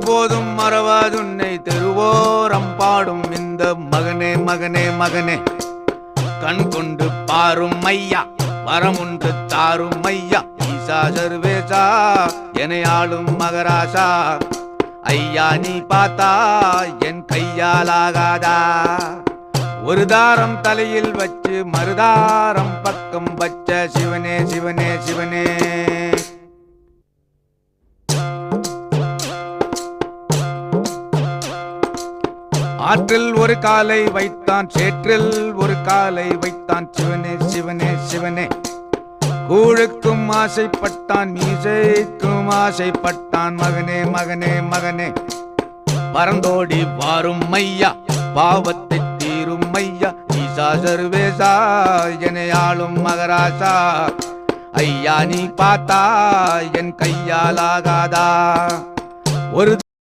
ஒருபோதும் மறவாதுன்னை திருவோரம் பாடும் இந்த மகனே மகனே மகனே கண் கொண்டு பாரும் ஐயா வரமுன்று தாரும் ஐயா ஈசா சர்வேசா என ஆளும் மகராசா ஐயா நீ பார்த்தா என் கையாலாகாதா ஒரு தாரம் தலையில் வச்சு மறுதாரம் பக்கம் வச்ச சிவனே சிவனே சிவனே ஆற்றில் ஒரு காலை வைத்தான் சேற்றில் ஒரு காலை வைத்தான் சிவனே சிவனே சிவனே கூழுக்கும் ஆசைப்பட்டான் மீசைக்கும் ஆசைப்பட்டான் மகனே மகனே மகனே பரந்தோடி வாரும் ஐயா பாவத்தை தீரும் ஐயா ஈசா சர்வேசா என ஆளும் மகராசா ஐயா நீ பார்த்தா என் கையாலாகாதா ஒரு